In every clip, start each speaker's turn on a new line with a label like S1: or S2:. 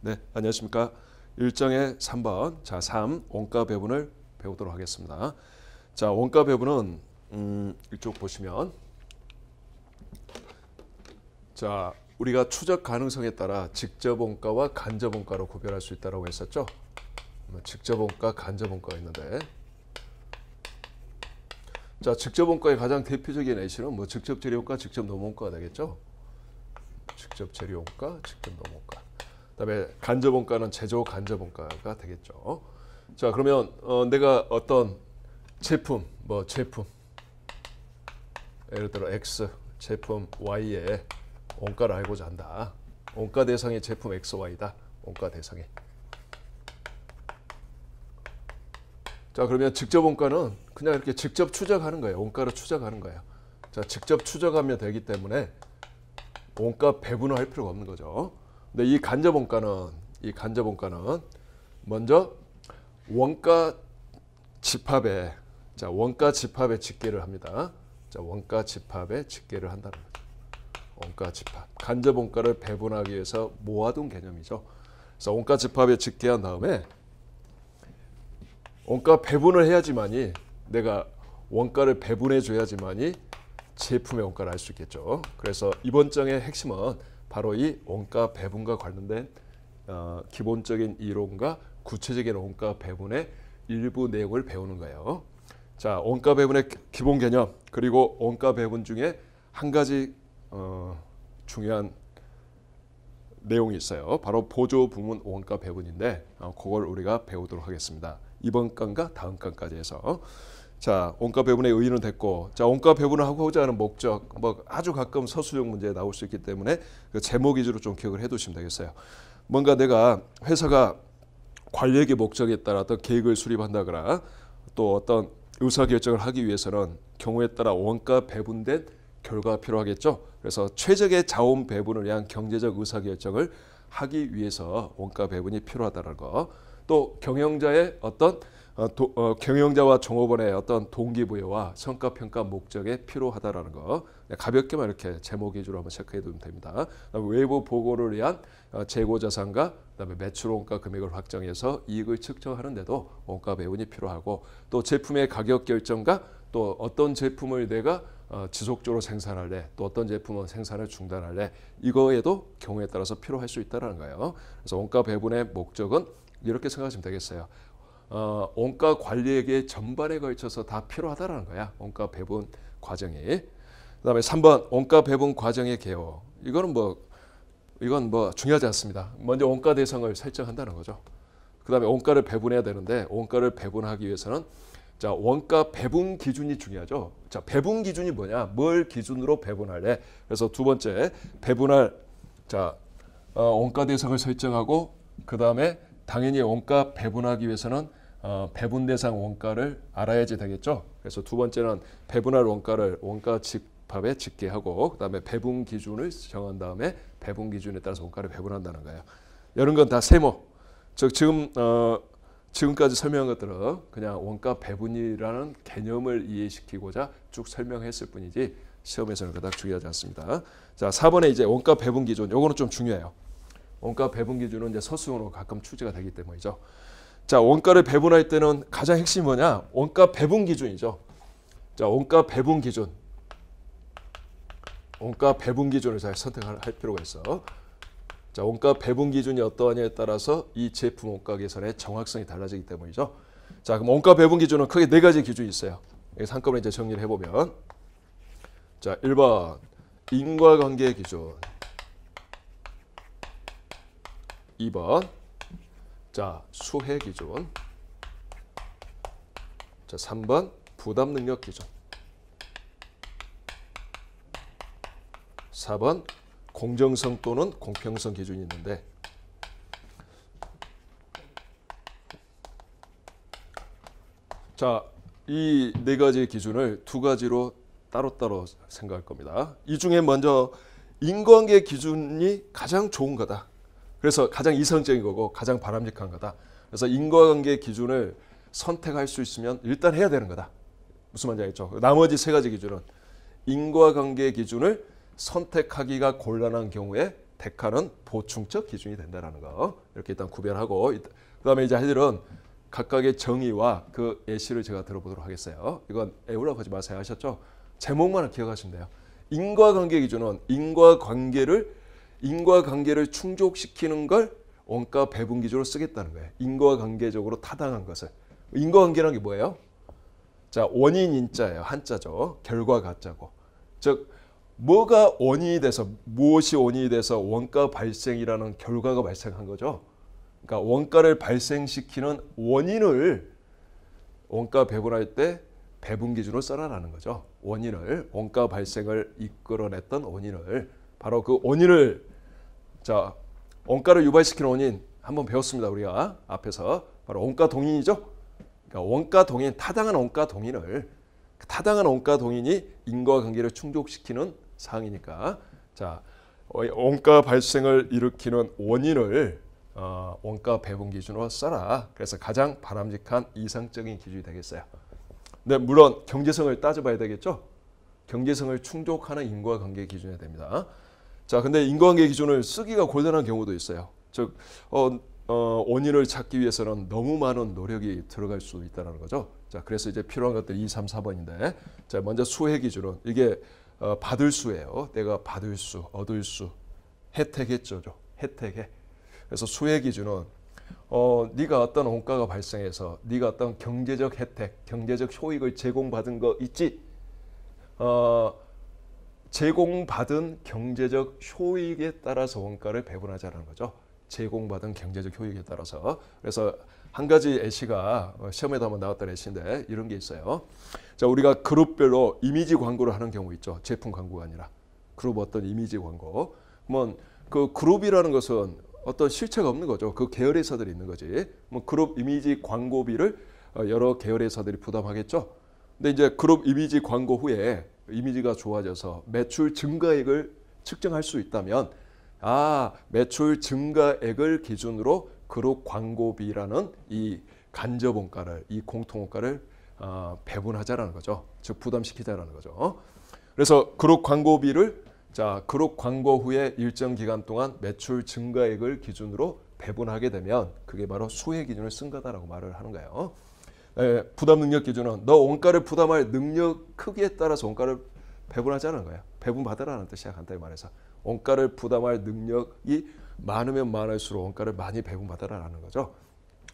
S1: 네, 안녕하십니까. 일정의 3번, 자, 3, 원가 배분을 배우도록 하겠습니다. 자, 원가 배분은 이쪽 보시면 자, 우리가 추적 가능성에 따라 직접 원가와 간접 원가로 구별할 수 있다고 했었죠. 직접 원가, 간접 원가가 있는데 자, 직접 원가의 가장 대표적인 예시는 뭐 직접 재료 원가, 직접 노무 원가가 되겠죠. 직접 재료 원가, 직접 노무 원가. 그다음에 간접 원가는 제조 간접 원가가 되겠죠. 자, 그러면 내가 어떤 제품, 예를 들어 X 제품 Y의 원가를 알고자 한다. 원가 대상이 제품 X, Y다. 원가 대상이. 자, 그러면 직접 원가는 그냥 이렇게 직접 추적하는 거예요. 원가를 추적하는 거예요. 자, 직접 추적하면 되기 때문에 원가 배분을 할 필요가 없는 거죠. 근데 이 간접 원가는 먼저 원가 집합에 원가 집합에 집계를 합니다. 자, 원가 집합에 집계를 한다는 거죠. 원가 집합. 간접 원가를 배분하기 위해서 모아둔 개념이죠. 그래서 원가 집합에 집계한 다음에 원가 배분을 해야지만이 내가 원가를 배분해 줘야지만이 제품의 원가를 알 수 있겠죠. 그래서 이번 장의 핵심은 바로 이 원가 배분과 관련된 기본적인 이론과 구체적인 원가 배분의 일부 내용을 배우는 거예요. 자, 원가 배분의 기본 개념 그리고 원가 배분 중에 한 가지 중요한 내용이 있어요. 바로 보조 부문 원가 배분인데 그걸 우리가 배우도록 하겠습니다. 이번 강과 다음 강까지 해서 자, 원가 배분의 의의는 됐고, 자, 원가 배분을 하고자 하는 목적, 뭐 아주 가끔 서술형 문제에 나올 수 있기 때문에 그 제목 위주로 좀 기억을 해두시면 되겠어요. 뭔가 내가 회사가 관리의 목적에 따라 어떤 계획을 수립한다거나 또 어떤 의사결정을 하기 위해서는 경우에 따라 원가 배분된 결과가 필요하겠죠. 그래서 최적의 자원 배분을 위한 경제적 의사결정을 하기 위해서 원가 배분이 필요하다는 거. 또 경영자의 어떤 경영자와 종업원의 어떤 동기부여와 성과평가 목적에 필요하다라는 거 가볍게만 이렇게 제목 위주로 한번 체크해 두면 됩니다. 외부 보고를 위한 재고자산과 그다음에 매출 원가 금액을 확정해서 이익을 측정하는데도 원가 배분이 필요하고 또 제품의 가격 결정과 또 어떤 제품을 내가 지속적으로 생산할래 또 어떤 제품은 생산을 중단할래 이거에도 경우에 따라서 필요할 수 있다는 거예요. 그래서 원가 배분의 목적은 이렇게 생각하시면 되겠어요. 원가 관리에게 전반에 걸쳐서 다 필요하다라는 거야. 원가 배분 과정이. 그다음에 3번 원가 배분 과정의 개요. 이건 뭐 중요하지 않습니다. 먼저 원가 대상을 설정한다는 거죠. 그다음에 원가를 배분해야 되는데 원가를 배분하기 위해서는 자, 원가 배분 기준이 중요하죠. 자, 배분 기준이 뭐냐? 뭘 기준으로 배분할래? 그래서 두 번째 배분할 원가 대상을 설정하고 그다음에 당연히 원가 배분하기 위해서는 배분 대상 원가를 알아야지 되겠죠. 그래서 두 번째는 배분할 원가를 원가 집합에 집계하고 그다음에 배분 기준을 정한 다음에 배분 기준에 따라서 원가를 배분한다는 거예요. 이런 건 다 세모. 즉 지금까지 설명한 것들은 그냥 원가 배분이라는 개념을 이해시키고자 쭉 설명했을 뿐이지 시험에서는 그닥 중요하지 않습니다. 자, 4번에 이제 원가 배분 기준. 요거는 좀 중요해요. 원가 배분 기준은 이제 서술형으로 가끔 출제가 되기 때문이죠. 자, 원가를 배분할 때는 가장 핵심이 뭐냐? 원가 배분 기준이죠. 자, 원가 배분 기준. 원가 배분 기준을 잘 선택할 필요가 있어. 자, 원가 배분 기준이 어떠하냐에 따라서 이 제품 원가 계산의 정확성이 달라지기 때문이죠. 자, 그럼 원가 배분 기준은 크게 네 가지 기준이 있어요. 여기서 한꺼번에 이제 정리를 해보면 자, 1번 인과관계 기준 2번 자, 수혜 기준 자, 3번 부담 능력 기준 4번 공정성 또는 공평성 기준이 있는데 자, 이 네 가지 기준을 두 가지로 따로따로 생각할 겁니다. 이 중에 먼저 인과관계 기준이 가장 좋은 거다. 그래서 가장 이성적인 거고 가장 바람직한 거다. 그래서 인과관계 기준을 선택할 수 있으면 일단 해야 되는 거다. 무슨 말인지 알겠죠? 나머지 세 가지 기준은 인과관계 기준을 선택하기가 곤란한 경우에 대가는 보충적 기준이 된다는 거 이렇게 일단 구별하고 그다음에 이제 할 일은 각각의 정의와 그 예시를 제가 들어보도록 하겠어요. 이건 애우라고 하지 마세요. 아셨죠? 제목만 기억하시면 돼요. 인과관계 기준은 인과관계를 충족시키는 걸 원가 배분 기준으로 쓰겠다는 거예요. 인과관계적으로 타당한 것을. 인과관계라는 게 뭐예요? 자, 원인 인자예요. 한자죠. 결과 가짜고. 즉 뭐가 원인이 돼서 무엇이 원인이 돼서 원가 발생이라는 결과가 발생한 거죠. 그러니까 원가를 발생시키는 원인을 원가 배분할 때 배분 기준으로 써라라는 거죠. 원인을 원가 발생을 이끌어냈던 원인을 바로 그 원인을 자 원가를 유발시키는 원인 한번 배웠습니다. 우리가 앞에서 바로 원가 동인이죠. 그러니까 원가 동인 타당한 원가 동인이 인과관계를 충족시키는 사항이니까 자 원가 발생을 일으키는 원인을 원가 배분 기준으로 써라. 그래서 가장 바람직한 이상적인 기준이 되겠어요. 근데 물론 경제성을 따져봐야 되겠죠. 경제성을 충족하는 인과관계 기준이 됩니다. 자, 근데 인과관계 기준을 쓰기가 곤란한 경우도 있어요. 즉 원인을 찾기 위해서는 너무 많은 노력이 들어갈 수 있다는 거죠. 자, 그래서 이제 필요한 것들이 2, 3, 4번인데 자, 먼저 수혜 기준은 이게 받을 수예요. 내가 받을 수, 얻을 수, 혜택했죠. 혜택해. 그래서 수혜 기준은 네가 어떤 원가가 발생해서 네가 어떤 경제적 혜택, 경제적 효익을 제공받은 거 있지? 제공받은 경제적 효익에 따라서 원가를 배분하자는 거죠. 제공받은 경제적 효익에 따라서. 그래서 한 가지 예시가 시험에도 한번 나왔던 예시인데 이런 게 있어요. 자, 우리가 그룹별로 이미지 광고를 하는 경우 있죠. 제품 광고가 아니라 그룹 어떤 이미지 광고. 그러면 그 그룹이라는 것은 어떤 실체가 없는 거죠. 그 계열회사들이 있는 거지. 뭐 그룹 이미지 광고비를 여러 계열회사들이 부담하겠죠. 근데 이제 그룹 이미지 광고 후에 이미지가 좋아져서 매출 증가액을 측정할 수 있다면 매출 증가액을 기준으로 그룹 광고비라는 이 간접 원가를 이 공통 원가를 배분하자라는 거죠. 즉 부담시키자라는 거죠. 그래서 그룹 광고비를 그룹 광고 후에 일정 기간 동안 매출 증가액을 기준으로 배분하게 되면 그게 바로 수혜 기준을 쓴 거다라고 말을 하는 거예요. 부담 능력 기준은 너 원가를 부담할 능력 크기에 따라서 원가를 배분하자는 거예요. 배분받으라는 뜻이야. 간단히 말해서. 원가를 부담할 능력이 많으면 많을수록 원가를 많이 배분받으라는 거죠.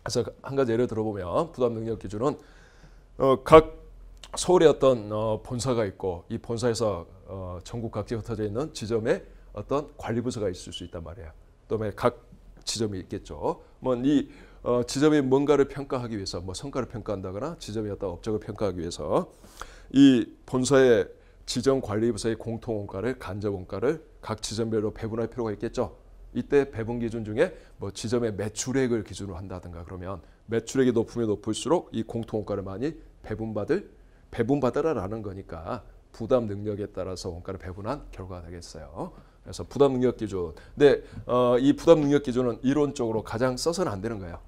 S1: 그래서 한 가지 예를 들어보면 부담 능력 기준은 각 서울에 어떤 본사가 있고 이 본사에서 전국 각지에 흩어져 있는 지점에 어떤 관리부서가 있을 수 있단 말이에요. 그다음에 각 지점이 있겠죠. 이 지점이 뭔가를 평가하기 위해서 성과를 평가한다거나 지점의 어떤 업적을 평가하기 위해서 이 본사의 지점 관리부서의 공통 원가를 간접 원가를 각 지점별로 배분할 필요가 있겠죠. 이때 배분 기준 중에 지점의 매출액을 기준으로 한다든가 그러면 매출액이 높으면 높을수록 이 공통 원가를 많이 배분받으라라는 거니까 부담 능력에 따라서 원가를 배분한 결과가 되겠어요. 그래서 부담 능력 기준. 근데 이 부담 능력 기준은 이론적으로 가장 써서는 안 되는 거예요.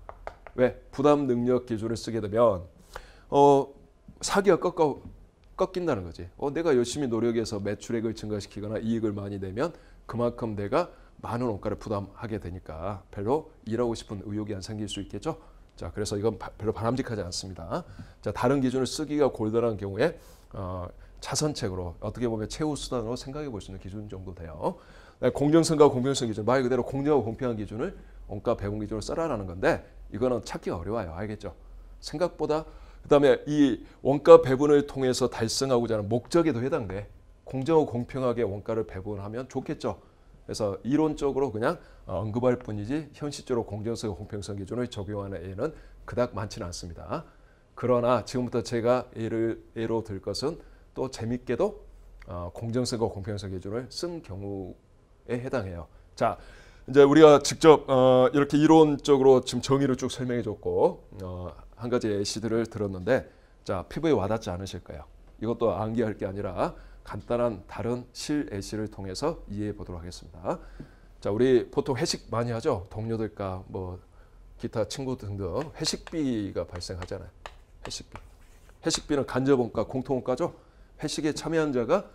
S1: 왜? 부담 능력 기준을 쓰게 되면 사기가 꺾인다는 거지. 내가 열심히 노력해서 매출액을 증가시키거나 이익을 많이 내면 그만큼 내가 많은 원가를 부담하게 되니까 별로 일하고 싶은 의욕이 안 생길 수 있겠죠. 자, 그래서 이건 별로 바람직하지 않습니다. 자, 다른 기준을 쓰기가 곤란한 경우에 차선책으로 어떻게 보면 최후 수단으로 생각해 볼 수 있는 기준 정도 돼요. 공정성과 공평성 기준, 말 그대로 공정하고 공평한 기준을 원가 배분 기준으로 써라라는 건데 이거는 찾기가 어려워요. 알겠죠? 생각보다 그다음에 이 원가 배분을 통해서 달성하고자 하는 목적에도 해당돼. 공정하고 공평하게 원가를 배분하면 좋겠죠. 그래서 이론적으로 그냥 언급할 뿐이지 현실적으로 공정성과 공평성 기준을 적용하는 예는 그닥 많지는 않습니다. 그러나 지금부터 제가 예로 들 것은 또 재밌게도 공정성과 공평성 기준을 쓴 경우에 해당해요. 자, 이제 우리가 직접 이렇게 이론적으로 지금 정의를 쭉 설명해 줬고 한 가지 예시들을 들었는데 자, 피부에 와닿지 않으실까요? 이것도 암기할 게 아니라 간단한 다른 실 예시를 통해서 이해해 보도록 하겠습니다. 자, 우리 보통 회식 많이 하죠. 동료들과 기타 친구 등등 회식비가 발생하잖아요. 회식비는 간접 원가, 공통 원가죠. 회식에 참여한 자가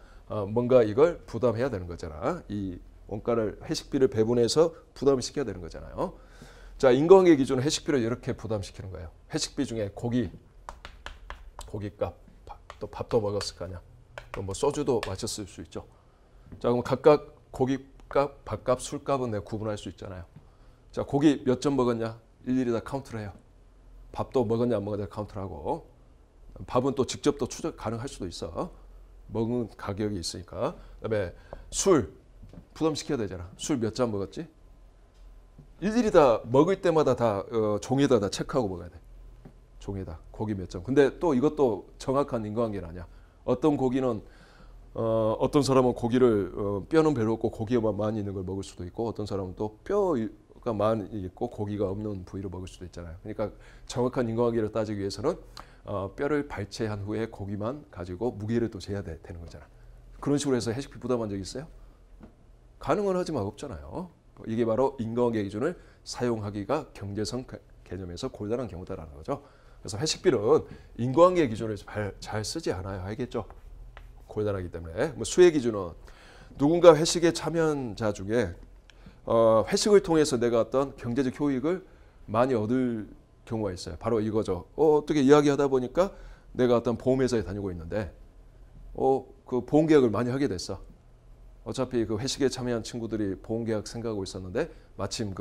S1: 뭔가 이걸 부담해야 되는 거잖아. 이 원가를 회식비를 배분해서 부담시켜야 되는 거잖아요. 자, 인과관계 기준은 회식비를 이렇게 부담시키는 거예요. 회식비 중에 고기값, 또 밥도 먹었을 거 아니야. 또 뭐 소주도 마셨을 수 있죠. 자, 그럼 각각 고기값, 밥값, 술값은 내가 구분할 수 있잖아요. 자, 고기 몇 점 먹었냐? 일일이 다 카운트를 해요. 밥도 먹었냐 안 먹었냐 카운트를 하고, 밥은 또 직접 또 추적 가능할 수도 있어. 먹은 가격이 있으니까. 그다음에 술 부담시켜야 되잖아. 술 몇 잔 먹었지? 일일이 다 먹을 때마다 다 종이에다 다 체크하고 먹어야 돼. 종이에다 고기 몇 점. 근데 또 이것도 정확한 인과관계는 아니야. 어떤 고기는 어떤 사람은 고기를 뼈는 별로 없고 고기가 많이 있는 걸 먹을 수도 있고, 어떤 사람은 또 뼈가 많이 있고 고기가 없는 부위를 먹을 수도 있잖아요. 그러니까 정확한 인과관계를 따지기 위해서는 뼈를 발췌한 후에 고기만 가지고 무게를 또 재야 되는 거잖아. 그런 식으로 해서 회식비 부담한 적 있어요? 가능은 하지만 없잖아요. 이게 바로 인과관계 기준을 사용하기가 경제성 개념에서 곤란한 경우다라는 거죠. 그래서 회식비는 인과관계 기준을 잘 쓰지 않아요. 알겠죠? 곤란하기 때문에. 뭐 수혜 기준은 누군가 회식에 참여한 자 중에 회식을 통해서 내가 어떤 경제적 효익을 많이 얻을 경우가 있어요. 바로 이거죠. 어떻게 이야기하다 보니까 내가 어떤 보험회사에 다니고 있는데 그 보험계약을 많이 하게 됐어. 어차피 그 회식에 참여한 친구들이 보험계약 생각하고 있었는데 마침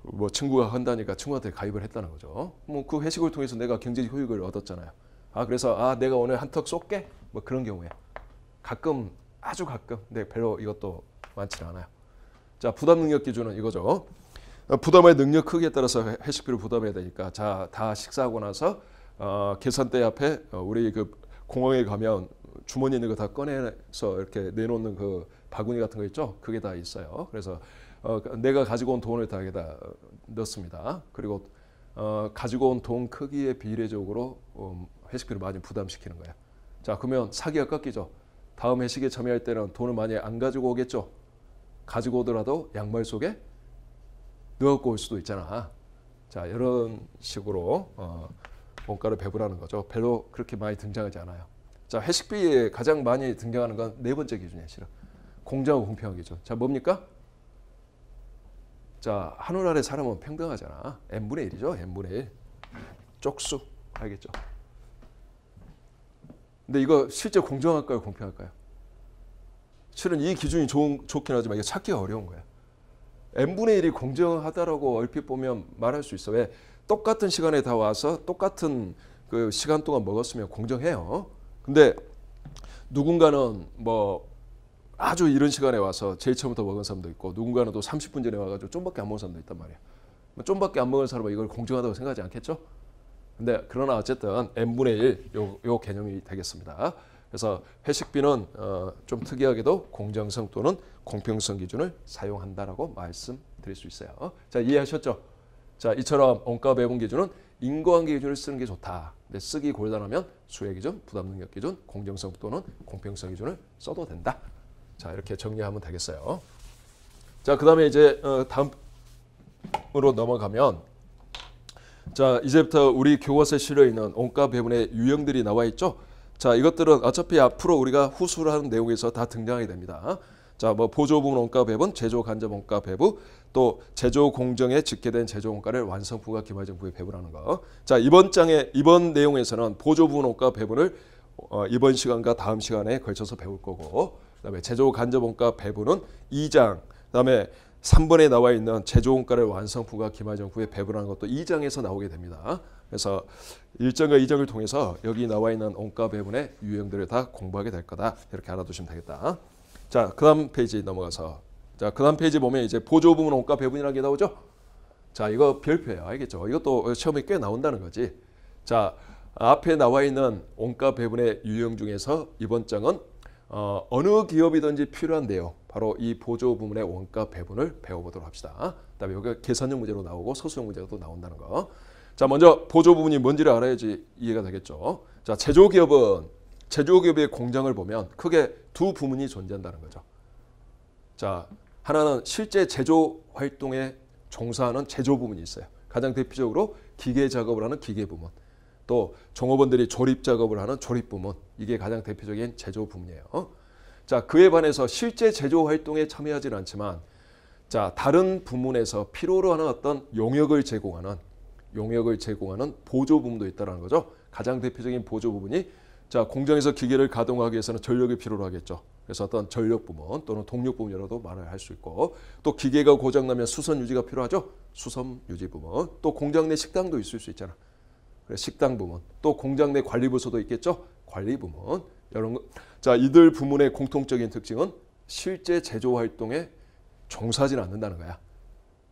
S1: 뭐 친구가 한다니까 친구한테 가입을 했다는 거죠. 뭐 그 회식을 통해서 내가 경제적 효익을 얻었잖아요. 그래서 내가 오늘 한턱 쏠게? 뭐 그런 경우에 가끔, 아주 가끔. 근데 별로 이것도 많지 않아요. 자, 부담 능력 기준은 이거죠. 부담의 능력 크기에 따라서 회식비를 부담해야 되니까, 자, 다 식사하고 나서 계산대 앞에 우리 그 공항에 가면 주머니 있는 거 다 꺼내서 이렇게 내놓는 그 바구니 같은 거 있죠? 그게 다 있어요. 그래서 내가 가지고 온 돈을 다 여기다 넣습니다. 그리고 가지고 온 돈 크기에 비례적으로 회식비를 많이 부담시키는 거예요. 자, 그러면 사기가 꺾이죠. 다음 회식에 참여할 때는 돈을 많이 안 가지고 오겠죠. 가지고 오더라도 양말 속에 넣고 올 수도 있잖아. 자, 이런 식으로 원가를 배분하는 거죠. 별로 그렇게 많이 등장하지 않아요. 자, 회식비에 가장 많이 등장하는 건 네 번째 기준이에요. 실은 공정하고 공평한 기준. 자, 뭡니까? 자, 하늘 아래 사람은 평등하잖아. n분의 1이죠. n분의 1. 쪽수. 알겠죠? 근데 이거 실제 공정할까요? 공평할까요? 실은 이 기준이 좋긴 하지만 이게 찾기가 어려운 거야. n분의 1이 공정하다라고 얼핏 보면 말할 수 있어. 왜? 똑같은 시간에 다 와서 똑같은 그 시간 동안 먹었으면 공정해요. 근데 누군가는 뭐 아주 이른 시간에 와서 제일 처음부터 먹은 사람도 있고, 누군가는 또 30분 전에 와가지고 좀밖에 안 먹은 사람도 있단 말이야. 좀밖에 안 먹은 사람은 이걸 공정하다고 생각하지 않겠죠? 근데 그러나 어쨌든 n분의 1 요 개념이 되겠습니다. 그래서 회식비는 좀 특이하게도 공정성 또는 공평성 기준을 사용한다라고 말씀드릴 수 있어요. 자, 이해하셨죠? 자, 이처럼 원가 배분 기준은 인과관계 기준을 쓰는 게 좋다. 근데 쓰기 곤란하면 수혜 기준, 부담 능력 기준, 공정성 또는 공평성 기준을 써도 된다. 자, 이렇게 정리하면 되겠어요. 자, 그다음에 이제 다음으로 넘어가면, 자, 이제부터 우리 교과서에 실려 있는 원가 배분의 유형들이 나와 있죠. 자, 이것들은 어차피 앞으로 우리가 후수를 하는 내용에서 다 등장하게 됩니다. 자, 뭐 보조 부분 원가 배분, 제조 간접 원가 배분, 또 제조 공정에 집계된 제조 원가를 완성품과 기말정품에 배분하는 거. 자, 이번 내용에서는 보조 부분 원가 배분을 이번 시간과 다음 시간에 걸쳐서 배울 거고, 그다음에 제조 간접 원가 배분은 2장, 그다음에 3번에 나와 있는 제조 원가를 완성품과 기말정품에 배분하는 것도 2장에서 나오게 됩니다. 그래서 1장과 2장을 통해서 여기 나와 있는 원가 배분의 유형들을 다 공부하게 될 거다. 이렇게 알아두시면 되겠다. 자, 그다음 페이지 넘어가서, 자, 그다음 페이지 보면 이제 보조 부분 원가 배분이라는 게 나오죠. 자, 이거 별표예요. 알겠죠? 이것도 시험에 꽤 나온다는 거지. 자, 앞에 나와 있는 원가 배분의 유형 중에서 이번 장은 어느 기업이든지 필요한 내용, 바로 이 보조 부분의 원가 배분을 배워보도록 합시다. 그다음에 여기 계산형 문제로 나오고 서술형 문제가 또 나온다는 거. 자, 먼저 보조 부분이 뭔지를 알아야지 이해가 되겠죠. 자, 제조기업의 공장을 보면 크게 두 부문이 존재한다는 거죠. 자, 하나는 실제 제조 활동에 종사하는 제조 부문이 있어요. 가장 대표적으로 기계 작업을 하는 기계 부문, 또 종업원들이 조립 작업을 하는 조립 부문, 이게 가장 대표적인 제조 부문이에요. 자, 그에 반해서 실제 제조 활동에 참여하지는 않지만 자, 다른 부문에서 필요로 하는 어떤 용역을 제공하는 보조 부문도 있다는 거죠. 가장 대표적인 보조 부분이 자, 공장에서 기계를 가동하기 위해서는 전력이 필요로 하겠죠. 그래서 어떤 전력 부문 또는 동력 부문이라도 말을 할 수 있고 또 기계가 고장 나면 수선 유지가 필요하죠. 수선 유지 부문. 또 공장 내 식당도 있을 수 있잖아. 그래서 식당 부문. 또 공장 내 관리 부서도 있겠죠. 관리 부문. 이런 거. 자, 이들 부문의 공통적인 특징은 실제 제조 활동에 종사하지는 않는다는 거야.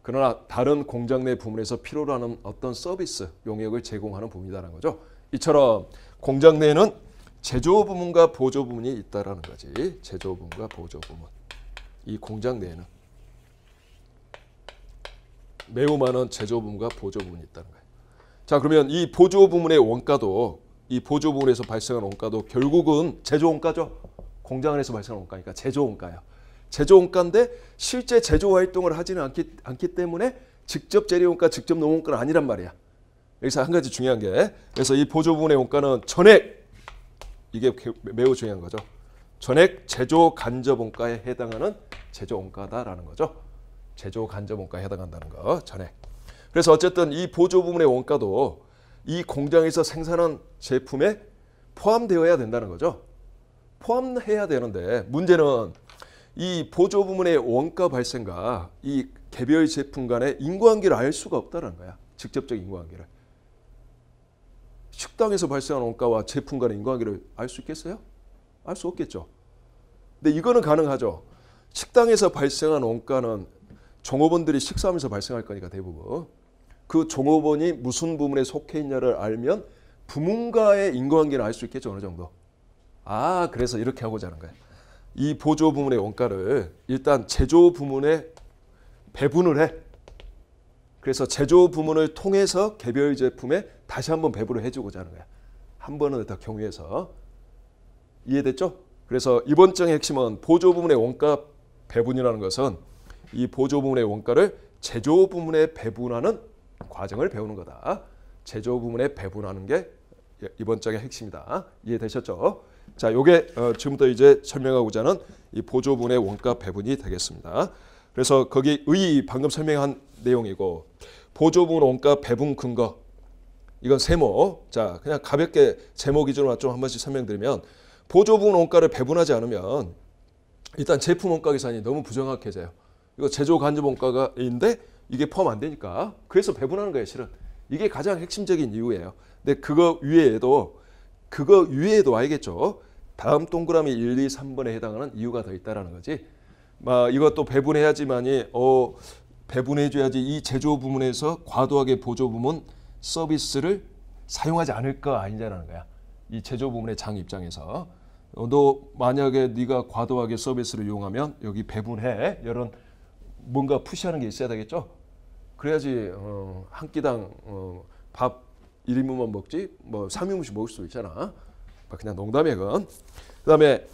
S1: 그러나 다른 공장 내 부문에서 필요로 하는 어떤 서비스, 용역을 제공하는 부문이라는 거죠. 이처럼 공장 내에는 제조 부문과 보조 부문이 있다라는 거지. 제조 부문과 보조 부문. 이 공장 내에는 매우 많은 제조 부문과 보조 부문이 있다는 거예요. 자, 그러면 이 보조 부문의 원가도 이 보조 부문에서 발생한 원가도 결국은 제조 원가죠. 공장 안에서 발생한 원가니까 제조 원가예요. 제조 원가인데 실제 제조 활동을 하지는 않기 때문에 직접 재료 원가, 직접 노무 원가는 아니란 말이야. 여기서 한 가지 중요한 게 그래서 이 보조 부문의 원가는 전액 이게 매우 중요한 거죠. 전액 제조 간접 원가에 해당하는 제조 원가다라는 거죠. 제조 간접 원가에 해당한다는 거 전액. 그래서 어쨌든 이 보조 부문의 원가도 이 공장에서 생산한 제품에 포함되어야 된다는 거죠. 포함해야 되는데 문제는 이 보조 부문의 원가 발생과 이 개별 제품 간의 인과관계를 알 수가 없다는 거야. 직접적 인과관계를. 식당에서 발생한 원가와 제품 간의 인과관계를 알 수 있겠어요? 알 수 없겠죠. 근데 이거는 가능하죠. 식당에서 발생한 원가는 종업원들이 식사하면서 발생할 거니까 대부분. 그 종업원이 무슨 부문에 속해 있냐를 알면 부문과의 인과관계를 알 수 있겠죠. 어느 정도. 아, 그래서 이렇게 하고자 하는 거예요. 이 보조 부문의 원가를 일단 제조 부문에 배분을 해. 그래서 제조 부문을 통해서 개별 제품에 다시 한번 배분을 해주고자 하는 거야. 한 번은 더 경유해서. 이해됐죠? 그래서 이번 장의 핵심은 보조 부문의 원가 배분이라는 것은 이 보조 부문의 원가를 제조 부문에 배분하는 과정을 배우는 거다. 제조 부문에 배분하는 게 이번 장의 핵심이다. 이해되셨죠? 자, 요게 지금부터 이제 설명하고자 하는 이 보조 부문의 원가 배분이 되겠습니다. 그래서 거기 방금 설명한 내용이고 보조 부문 원가 배분 근거 이건 세모. 자, 그냥 가볍게 제목 기준으로 좀 한 번씩 설명드리면 보조 부문 원가를 배분하지 않으면 일단 제품 원가 계산이 너무 부정확해져요. 이거 제조 간접 원가가인데 이게 포함 안 되니까 그래서 배분하는 거예요. 실은 이게 가장 핵심적인 이유예요. 근데 그거 위에도 알겠죠. 다음 동그라미 1, 2, 3번에 해당하는 이유가 더 있다라는 거지. 이것도 배분해야지만이 배분해줘야지 이 제조 부문에서 과도하게 보조 부문 서비스를 사용하지 않을 거 아니냐라는 거야. 이 제조 부문의 장 입장에서 너 만약에 네가 과도하게 서비스를 이용하면 여기 배분해. 이런 뭔가 푸시하는 게 있어야 되겠죠. 그래야지 한 끼당 밥 1인분만 먹지 뭐 3인분씩 먹을 수 있잖아. 그냥 농담이야 그건. 그다음에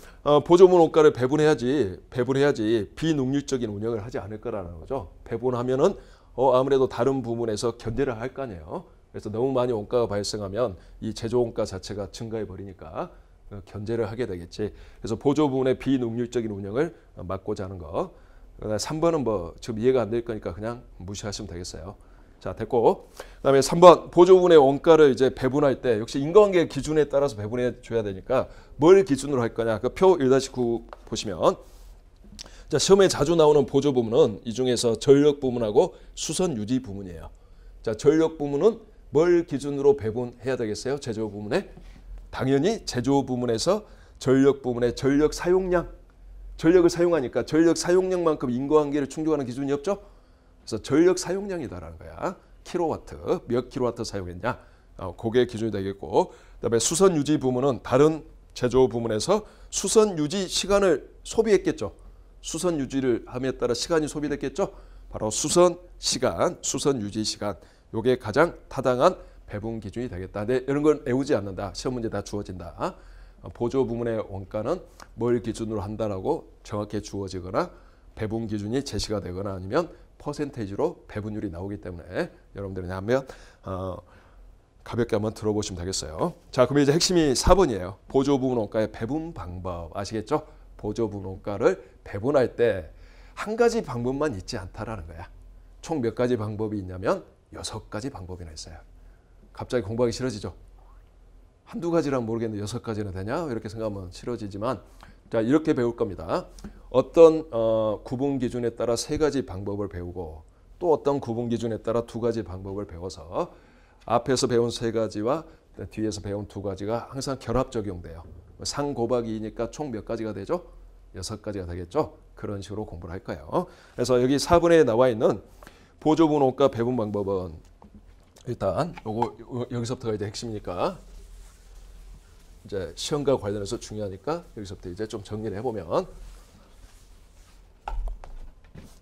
S1: 보조부문 원가를 배분해야지 비능률적인 운영을 하지 않을 거라는 거죠. 배분하면은 아무래도 다른 부문에서 견제를 할 거 아니에요. 그래서 너무 많이 원가가 발생하면 이 제조 원가 자체가 증가해 버리니까 견제를 하게 되겠지. 그래서 보조부문의 비능률적인 운영을 막고자 하는 거. 3번은 뭐 지금 이해가 안 될 거니까 그냥 무시하시면 되겠어요. 자, 됐고. 그다음에 3번 보조부문의 원가를 이제 배분할 때 역시 인과관계 기준에 따라서 배분해 줘야 되니까 뭘 기준으로 할 거냐. 그 표 1-9 보시면 자, 시험에 자주 나오는 보조 부문은 이 중에서 전력 부문하고 수선 유지 부문이에요. 자, 전력 부문은 뭘 기준으로 배분해야 되겠어요? 제조 부문에 당연히 제조 부문에서 전력 부문의 전력 사용량 전력을 사용하니까 전력 사용량만큼 인과관계를 충족하는 기준이 없죠. 그래서 전력 사용량이다라는 거야. 킬로와트, 몇 킬로와트 사용했냐. 그게 기준이 되겠고 그다음에 수선 유지 부문은 다른 제조 부문에서 수선 유지 시간을 소비했겠죠. 수선 유지를 함에 따라 시간이 소비됐겠죠. 바로 수선 시간, 수선 유지 시간. 요게 가장 타당한 배분 기준이 되겠다. 근데 이런 건 외우지 않는다. 시험 문제 다 주어진다. 보조 부문의 원가는 뭘 기준으로 한다라고 정확히 주어지거나 배분 기준이 제시가 되거나 아니면 퍼센테이지로 배분율이 나오기 때문에 여러분들이 한번 가볍게 한번 들어보시면 되겠어요. 자, 그럼 이제 핵심이 4번이에요. 보조 부문 원가의 배분 방법 아시겠죠? 보조 부분 원가를 배분할 때 한 가지 방법만 있지 않다라는 거야. 총 몇 가지 방법이 있냐면 6가지 방법이나 있어요. 갑자기 공부하기 싫어지죠. 한두 가지란 모르겠는데 6가지나 되냐? 이렇게 생각하면 싫어지지만 자, 이렇게 배울 겁니다. 어떤 구분 기준에 따라 3가지 방법을 배우고 또 어떤 구분 기준에 따라 2가지 방법을 배워서 앞에서 배운 3가지와 뒤에서 배운 2가지가 항상 결합 적용돼요. 상 곱하기 2니까 총 몇 가지가 되죠? 6가지가 되겠죠? 그런 식으로 공부를 할 거예요. 그래서 여기 4번에 나와 있는 보조 부분 원가 배분 방법은 일단 요거 여기서부터가 이제 핵심이니까 이제 시험과 관련해서 중요하니까 여기서부터 이제 좀 정리를 해보면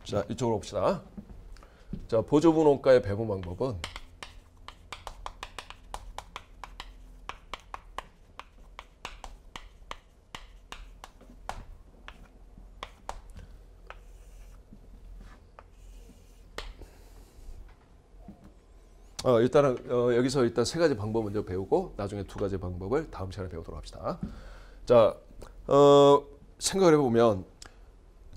S1: 자 이쪽으로 봅시다. 자 보조 부분 원가의 배분 방법은 일단은 여기서 일단 3가지 방법 먼저 배우고 나중에 2가지 방법을 다음 시간에 배우도록 합시다. 자, 생각을 해보면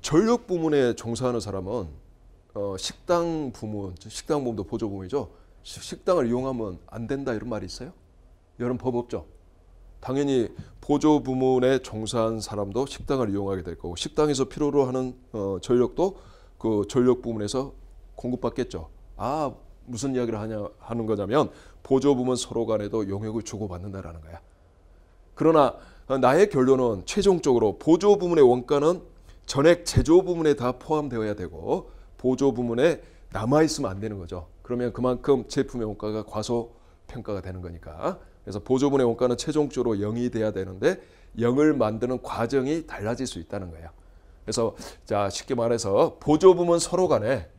S1: 전력 부문에 종사하는 사람은 식당 부문, 식당 부문도 보조 부문이죠. 식당을 이용하면 안 된다 이런 말이 있어요? 이런 법 없죠. 당연히 보조 부문에 종사한 사람도 식당을 이용하게 될 거고 식당에서 필요로 하는 전력도 그 전력 부문에서 공급받겠죠. 무슨 이야기를 하는 거냐면 보조 부문 서로 간에도 용역을 주고받는다라는 거야. 그러나 나의 결론은 최종적으로 보조 부문의 원가는 전액 제조 부문에 다 포함되어야 되고 보조 부문에 남아있으면 안 되는 거죠. 그러면 그만큼 제품의 원가가 과소평가가 되는 거니까. 그래서 보조 부문의 원가는 최종적으로 0이 돼야 되는데 0을 만드는 과정이 달라질 수 있다는 거예요. 그래서 자 쉽게 말해서 보조 부문 서로 간에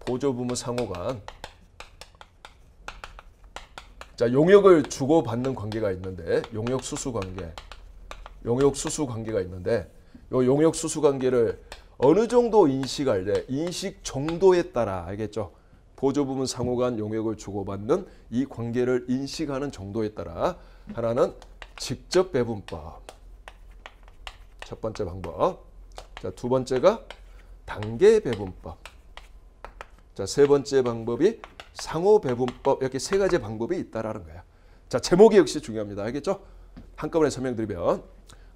S1: 보조 부문 상호 간 자, 용역을 주고받는 관계가 있는데 용역 수수 관계가 있는데 요 용역 수수 관계를 어느 정도 인식할 때 인식 정도에 따라 알겠죠? 보조 부문 상호 간 용역을 주고받는 이 관계를 인식하는 정도에 따라 하나는 직접 배분법. 첫 번째 방법. 자, 두 번째가 단계 배분법. 자, 세 번째 방법이 상호 배분법. 이렇게 3가지 방법이 있다라는 거야. 자, 제목이 역시 중요합니다. 알겠죠? 한꺼번에 설명드리면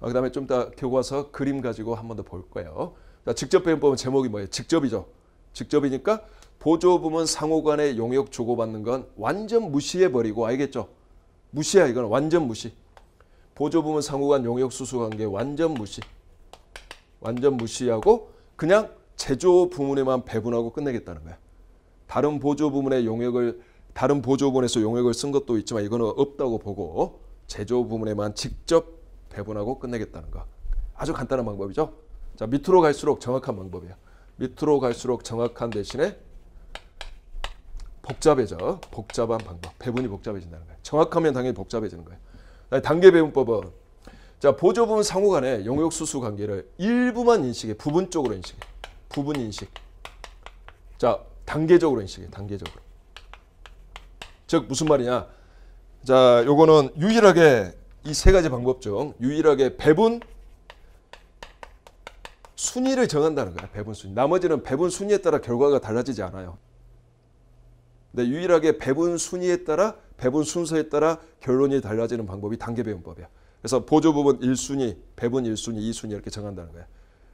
S1: 그다음에 좀 이따 교과서 그림 가지고 한 번 더 볼 거예요. 자, 직접 배분법은 제목이 뭐예요? 직접이죠. 직접이니까 보조 부문 상호 간의 용역 주고받는 건 완전 무시해 버리고 알겠죠? 무시야 이건 완전 무시. 보조 부문 상호 간 용역 수수 관계 완전 무시. 완전 무시하고 그냥 제조 부문에만 배분하고 끝내겠다는 거야. 다른 보조 부문의 용역을 다른 보조 부문에서 용역을 쓴 것도 있지만 이거는 없다고 보고 제조 부문에만 직접 배분하고 끝내겠다는 거. 아주 간단한 방법이죠. 자, 밑으로 갈수록 정확한 방법이야. 밑으로 갈수록 정확한 대신에 복잡해져. 복잡한 방법. 배분이 복잡해진다는 거야. 정확하면 당연히 복잡해지는 거야. 단계 배분법은 자, 보조 부문 상호 간의 용역 수수 관계를 일부만 인식해. 부분적으로 인식해. 부분 인식. 자, 단계적으로 인식해. 단계적으로. 즉 무슨 말이냐? 자, 요거는 유일하게 이 3가지 방법 중 유일하게 배분 순위를 정한다는 거야. 배분 순위. 나머지는 배분 순위에 따라 결과가 달라지지 않아요. 근데 유일하게 배분 순위에 따라 배분 순서에 따라 결론이 달라지는 방법이 단계 배분법이야. 그래서 보조 부분 1순위, 배분 1순위, 2순위 이렇게 정한다는 거야.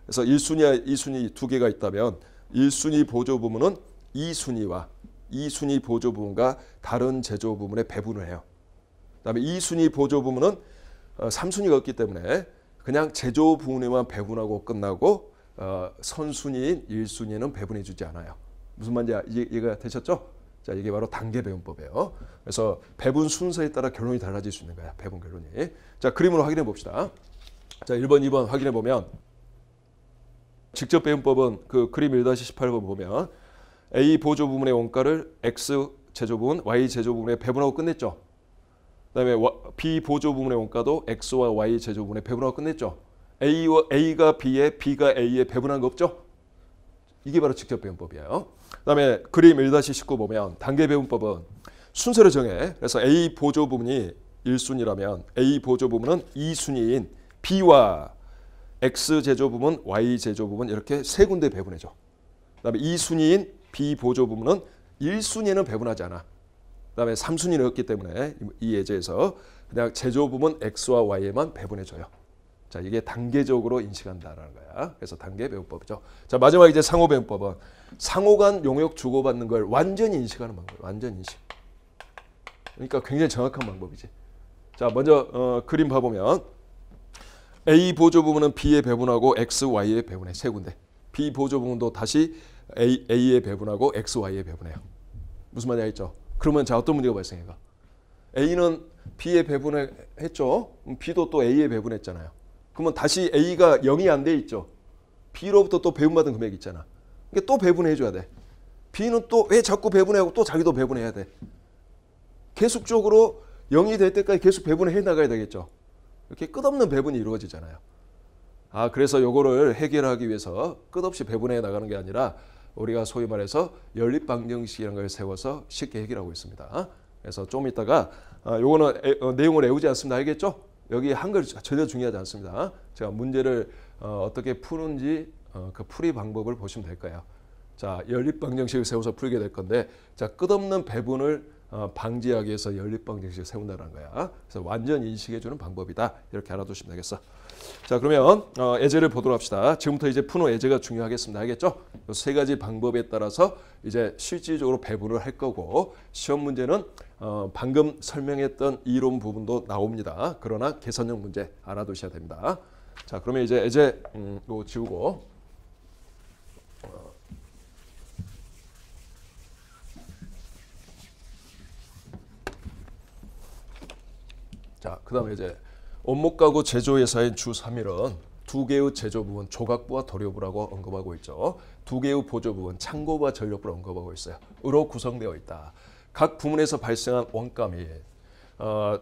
S1: 그래서 1순위와 2순위 2개가 있다면 1순위 보조 부문은 2순위와 2순위 보조 부문과 다른 제조 부문에 배분을 해요. 그다음에 2순위 보조 부문은 3순위가 없기 때문에 그냥 제조 부문에만 배분하고 끝나고 선순위인 1순위는 배분해 주지 않아요. 무슨 말인지 이해가 되셨죠? 자, 이게 바로 단계 배분법이에요. 그래서 배분 순서에 따라 결론이 달라질 수 있는 거야. 배분 결론이. 자, 그림으로 확인해 봅시다. 자, 1번, 2번 확인해 보면 직접 배분법은 그 그림 1-18번 보면 A 보조 부문의 원가를 X 제조 부문, Y 제조 부문에 배분하고 끝냈죠. 그다음에 B 보조 부문의 원가도 X와 Y 제조 부문에 배분하고 끝냈죠. A가 B에, B가 A에 배분한 거 없죠? 이게 바로 직접 배분법이에요. 그다음에 그림 1-19 보면 단계 배분법은 순서를 정해. 그래서 A 보조 부문이 1순위라면 A 보조 부문은 2순위인 B와 X 제조부문, Y 제조부문 이렇게 세 군데 배분해줘. 그다음에 2순위인 B 보조부문은 1순위는 배분하지 않아. 그다음에 3순위는 없기 때문에 이 예제에서 그냥 제조부문 X와 Y에만 배분해줘요. 자, 이게 단계적으로 인식한다라는 거야. 그래서 단계 배분법이죠. 자, 마지막 이제 상호 배분법은 상호간 용역 주고받는 걸 완전히 인식하는 방법. 완전 인식. 그러니까 굉장히 정확한 방법이지. 자, 먼저 그림 봐보면 A 보조 부분은 B에 배분하고 X, Y에 배분해. 세 군데. B 보조 부분도 다시 A에 배분하고 X, Y에 배분해요. 무슨 말인지 알겠죠? 그러면 자, 어떤 문제가 발생해가? A는 B에 배분했죠. B도 또 A에 배분했잖아요. 그러면 다시 A가 0이 안 돼 있죠. B로부터 또 배분받은 금액이 있잖아. 그러니까 또 배분해 줘야 돼. B는 또 왜 자꾸 배분하고 또 자기도 배분해야 돼. 계속적으로 0이 될 때까지 계속 배분해 나가야 되겠죠. 이렇게 끝없는 배분이 이루어지잖아요. 아, 그래서 요거를 해결하기 위해서 끝없이 배분해 나가는 게 아니라 우리가 소위 말해서 연립방정식이라는 걸 세워서 쉽게 해결하고 있습니다. 그래서 좀 이따가 요거는 내용을 외우지 않습니다. 알겠죠? 여기 한글 전혀 중요하지 않습니다. 제가 문제를 어떻게 푸는지 그 풀이 방법을 보시면 될 거예요. 자, 연립방정식을 세워서 풀게 될 건데, 자, 끝없는 배분을 방지하기 위해서 연립방정식을 세운다는 거야. 그래서 완전 인식해주는 방법이다. 이렇게 알아두시면 되겠어. 자, 그러면 예제를 보도록 합시다. 지금부터 이제 푸는 예제가 중요하겠습니다. 알겠죠? 이 세 가지 방법에 따라서 이제 실질적으로 배분을 할 거고, 시험 문제는 방금 설명했던 이론 부분도 나옵니다. 그러나 계산형 문제 알아두셔야 됩니다. 자, 그러면 이제 예제 이거 지우고 자, 그 다음에 이제 원목가구 제조회사인 주3일은 두 개의 제조부분 조각부와 도료부라고 언급하고 있죠. 두 개의 보조부분 창고부와 전력부를 언급하고 있어요. 으로 구성되어 있다. 각 부문에서 발생한 원가 및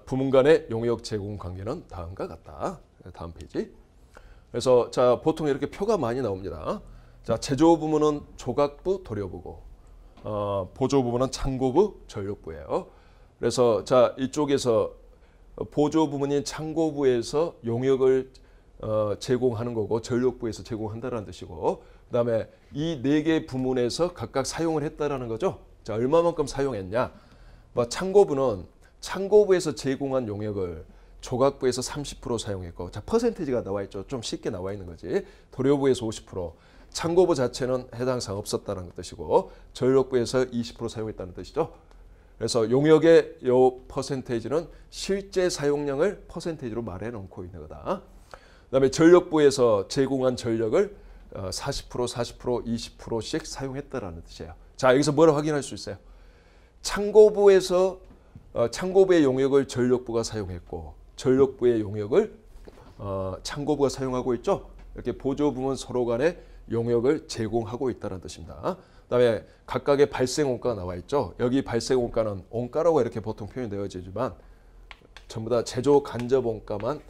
S1: 부문 간의 용역 제공 관계는 다음과 같다. 다음 페이지. 그래서 자, 보통 이렇게 표가 많이 나옵니다. 자, 제조부문은 조각부, 도료부고 보조부문은 창고부, 전력부예요. 그래서 자, 이쪽에서 보조 부문인 창고부에서 용역을 제공하는 거고 전력부에서 제공한다는 뜻이고, 그다음에 이 네 개 부문에서 각각 사용을 했다라는 거죠. 자, 얼마만큼 사용했냐? 뭐 창고부는 창고부에서 제공한 용역을 조각부에서 30% 사용했고, 자, 퍼센티지가 나와 있죠. 좀 쉽게 나와 있는 거지. 도료부에서 50%, 창고부 자체는 해당 사항 없었다는 뜻이고, 전력부에서 20% 사용했다는 뜻이죠. 그래서 용역의 요 퍼센테이지는 실제 사용량을 퍼센테이지로 말해 놓고 있는 거다. 그다음에 전력부에서 제공한 전력을 40%, 40%, 20%씩 사용했다라는 뜻이에요. 자, 여기서 뭘 확인할 수 있어요? 창고부에서 창고부의 용역을 전력부가 사용했고, 전력부의 용역을 창고부가 사용하고 있죠. 이렇게 보조부문 서로 간에 용역을 제공하고 있다는 뜻입니다. 그다음에 각각의 발생 원가가 나와 있죠. 여기 발생 원가는 원가라고 이렇게 보통 표현되어지지만 전부 다 제조 간접 원가만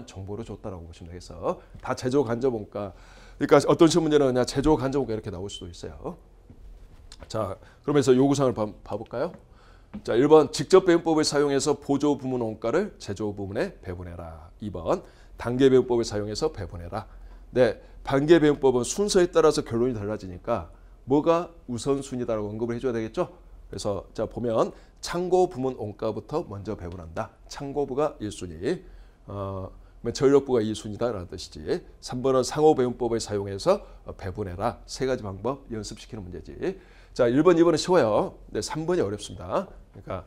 S1: 정보를 줬다라고 보시면 되겠어. 다 제조 간접 원가. 그러니까 어떤 시험 문제는 그냥 제조 간접 원가 이렇게 나올 수도 있어요. 자, 그러면서 요구사항을 봐볼까요? 자, 1번 직접 배분법을 사용해서 보조 부문 원가를 제조 부문에 배분해라. 2번 단계 배분법을 사용해서 배분해라. 네, 단계 배분법은 순서에 따라서 결론이 달라지니까 뭐가 우선순위다라고 언급을 해줘야 되겠죠. 그래서 자, 보면 창고 부문 원가부터 먼저 배분한다. 창고부가 1순위, 전력부가 2순위다라는 뜻이지. 3번은 상호 배분법을 사용해서 배분해라. 세 가지 방법 연습시키는 문제지. 자, 1번, 2번은 쉬워요. 네, 3번이 어렵습니다. 그러니까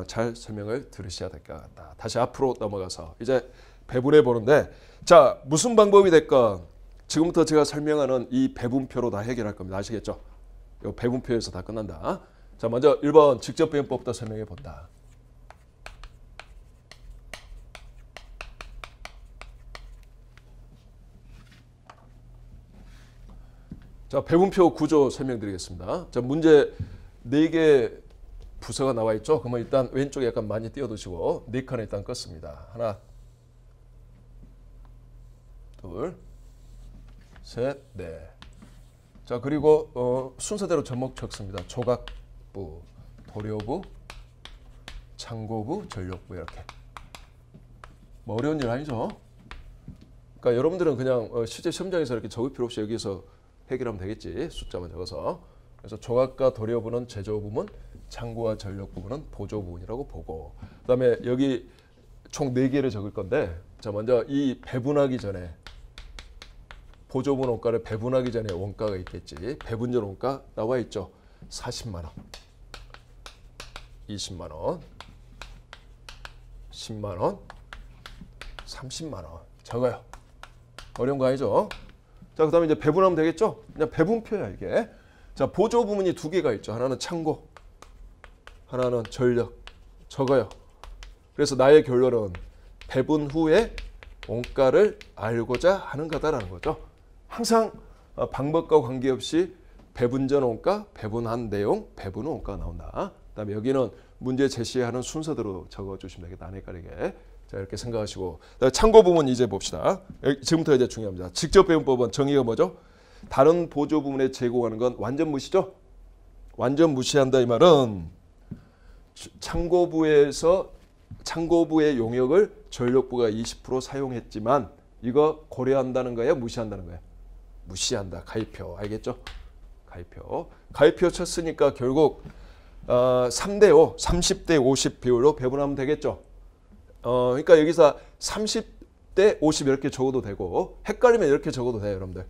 S1: 잘 설명을 들으셔야 될 것 같다. 다시 앞으로 넘어가서 이제 배분해 보는데, 자, 무슨 방법이 됐건 지금부터 제가 설명하는 이 배분표로 다 해결할 겁니다. 아시겠죠? 이 배분표에서 다 끝난다. 자, 먼저 1번 직접 배분법부터 설명해 본다. 자, 배분표 구조 설명드리겠습니다. 자, 문제 4개 부서가 나와 있죠. 그러면 일단 왼쪽에 약간 많이 띄워두시고 4칸을 일단 껐습니다. 하나, 둘, 셋, 넷. 자, 그리고 순서대로 제목 적습니다. 조각부, 도료부, 창고부, 전력부 이렇게. 뭐 어려운 일 아니죠? 그러니까 여러분들은 그냥 실제 시험장에서 이렇게 적을 필요 없이 여기서 해결하면 되겠지. 숫자만 적어서. 그래서 조각과 도료 부분은 제조 부분, 창고와 전력 부분은 보조 부분이라고 보고, 그다음에 여기 총 4개를 적을 건데, 자 먼저 이 배분하기 전에 보조 부분 원가를 배분하기 전에 원가가 있겠지. 배분 전 원가 나와 있죠. 40만 원, 20만 원, 10만 원, 30만 원 적어요. 어려운 거 아니죠? 자, 그다음에 이제 배분하면 되겠죠? 그냥 배분표야 이게. 자, 보조 부분이 2개가 있죠. 하나는 창고, 하나는 전력. 적어요. 그래서 나의 결론은 배분 후에 원가를 알고자 하는 거다라는 거죠. 항상 방법과 관계없이 배분 전 원가, 배분한 내용, 배분 후 원가가 나온다. 그다음에 여기는 문제 제시하는 순서대로 적어주시면 되겠다. 안 헷갈리게. 자, 이렇게 생각하시고, 창고 부분 이제 봅시다. 지금부터 이제 중요합니다. 직접 배분법은 정의가 뭐죠? 다른 보조 부분에 제공하는 건 완전 무시죠? 완전 무시한다 이 말은 창고부의 용역을 전력부가 20% 사용했지만 이거 고려한다는 거예요? 무시한다는 거예요? 무시한다. 가입표. 알겠죠? 가입표 쳤으니까 결국 3대5, 30대 50 비율로 배분하면 되겠죠? 그러니까 여기서 30대 50 이렇게 적어도 되고, 헷갈리면 이렇게 적어도 돼요, 여러분들.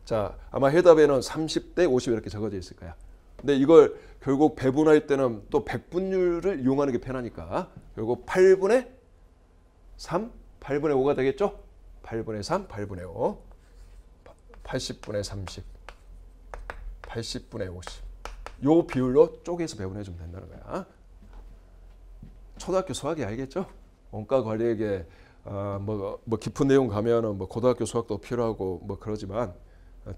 S1: 자, 아마 해답에는 30대 50 이렇게 적어져 있을 거야. 근데 이걸 결국 배분할 때는 또 백분율을 이용하는 게 편하니까 결국 8분의 3, 8분의 5가 되겠죠? 8분의 3, 8분의 5, 80분의 30, 80분의 50. 요 비율로 쪼개서 배분해 주면 된다는 거야. 초등학교 수학이 알겠죠? 원가 관리에게 뭐 깊은 내용 가면은 뭐 고등학교 수학도 필요하고 뭐 그러지만